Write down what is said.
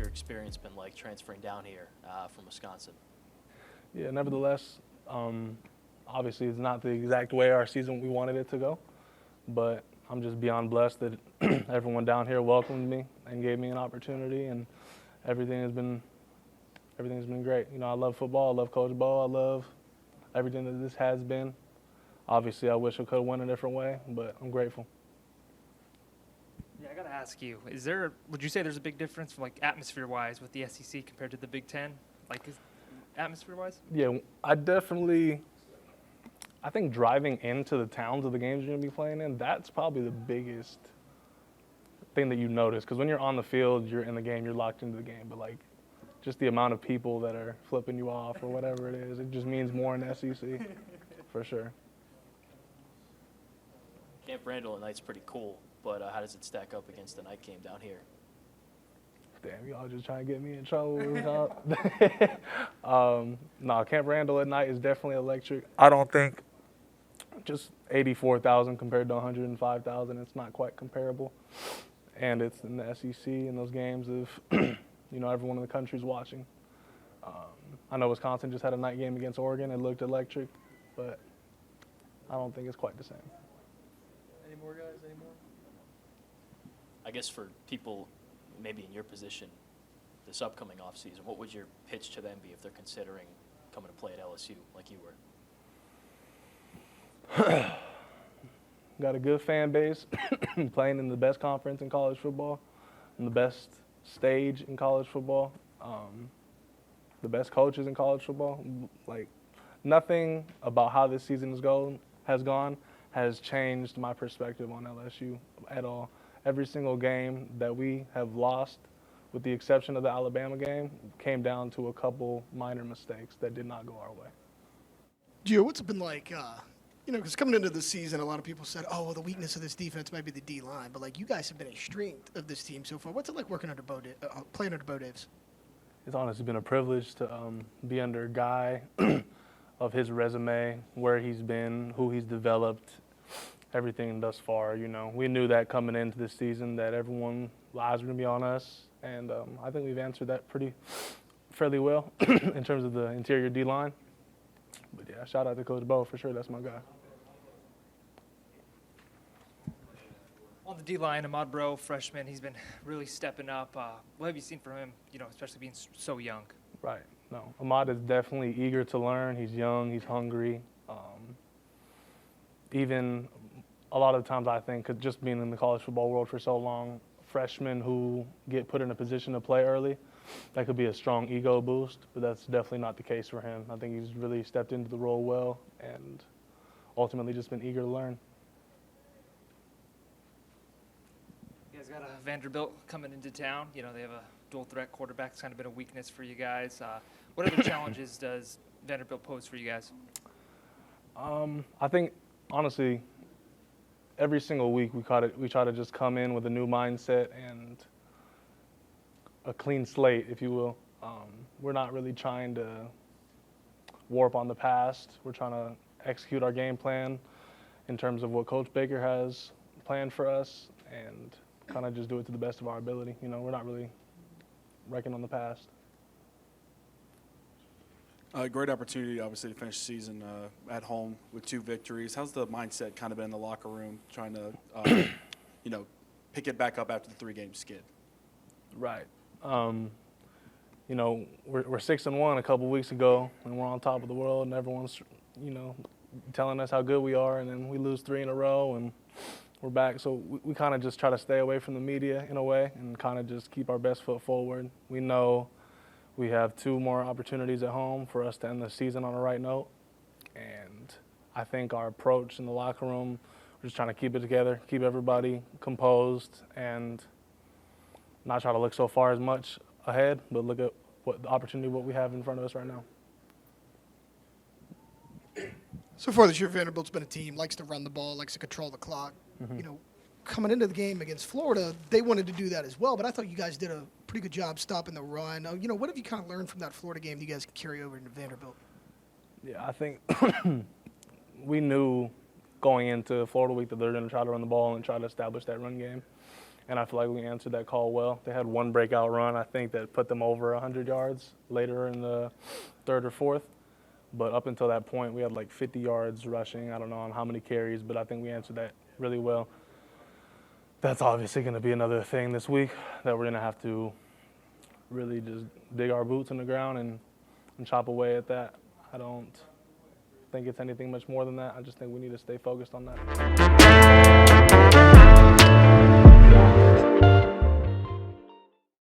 experience been like transferring down here from Wisconsin? Yeah, nevertheless, obviously it's not the exact way our season we wanted it to go, but I'm just beyond blessed that everyone down here welcomed me and gave me an opportunity, and everything's been great. You know, I love football, I love Coach Bo, I love everything that this has been. Obviously, I wish I could have went a different way, but I'm grateful. Yeah, I gotta ask you: would you say there's a big difference, like atmosphere-wise, with the SEC compared to the Big Ten? Like, atmosphere-wise? Yeah, I think driving into the towns of the games you're going to be playing in, that's probably the biggest thing that you notice. Because when you're on the field, you're in the game, you're locked into the game. But, like, just the amount of people that are flipping you off or whatever it is, it just means more in SEC, for sure. Camp Randall at night's pretty cool, but how does it stack up against the night game down here? Damn, y'all just trying to get me in trouble. No, Camp Randall at night is definitely electric. I don't think just 84,000 compared to 105,000, it's not quite comparable. And it's in the SEC and those games of, everyone in the country's watching. I know Wisconsin just had a night game against Oregon. It looked electric, but I don't think it's quite the same. Any more guys? Any more? I guess for people maybe in your position this upcoming offseason, what would your pitch to them be if they're considering coming to play at LSU like you were? Got a good fan base, playing in the best conference in college football, and the best stage in college football, the best coaches in college football. Like, nothing about how this season has gone has changed my perspective on LSU at all. Every single game that we have lost, with the exception of the Alabama game, came down to a couple minor mistakes that did not go our way. Gio, what's it been like, because coming into the season, a lot of people said, oh, well, the weakness of this defense might be the D-line, but, like, you guys have been a strength of this team so far. What's it like working under playing under Bo Davis? It's honestly been a privilege to be under a guy of his resume, where he's been, who he's developed, everything thus far. We knew that coming into this season that everyone's eyes were going to be on us, and I think we've answered that fairly well in terms of the interior D-line. But yeah, shout out to Coach Bo for sure. That's my guy. On the D-line, Ahmad Bro, freshman, he's been really stepping up. What have you seen from him, especially being so young? Right. No, Ahmad is definitely eager to learn. He's young. He's hungry. Even a lot of times I think, just being in the college football world for so long, freshmen who get put in a position to play early, that could be a strong ego boost, but that's definitely not the case for him. I think he's really stepped into the role well and ultimately just been eager to learn. You guys got a Vanderbilt coming into town. They have a dual threat quarterback. It's kind of been a weakness for you guys. What other challenges does Vanderbilt pose for you guys? I think, honestly, every single week we try to just come in with a new mindset and a clean slate, if you will. We're not really trying to warp on the past. We're trying to execute our game plan in terms of what Coach Baker has planned for us and kind of just do it to the best of our ability. We're not really reckoning on the past. Great opportunity, obviously, to finish the season at home with 2 victories. How's the mindset kind of been in the locker room, trying to, pick it back up after the 3-game skid? Right. We're 6-1 a couple weeks ago, and we're on top of the world, and everyone's, telling us how good we are, and then we lose 3 in a row, and we're back. So we kind of just try to stay away from the media in a way and kind of just keep our best foot forward. We know we have 2 more opportunities at home for us to end the season on the right note, and I think our approach in the locker room, we're just trying to keep it together, keep everybody composed, and not try to look so far as much ahead, but look at what we have in front of us right now. So far this year, Vanderbilt's been a team, likes to run the ball, likes to control the clock. Mm-hmm. Coming into the game against Florida, they wanted to do that as well, but I thought you guys did a pretty good job stopping the run. What have you kind of learned from that Florida game that you guys can carry over into Vanderbilt? Yeah, I think we knew going into Florida week that they're going to try to run the ball and try to establish that run game. and I feel like we answered that call well. They had one breakout run, I think, that put them over 100 yards later in the third or fourth. But up until that point, we had like 50 yards rushing. I don't know on how many carries, but I think we answered that really well. That's obviously going to be another thing this week that we're going to have to really just dig our boots in the ground and chop away at that. I don't think it's anything much more than that. I just think we need to stay focused on that.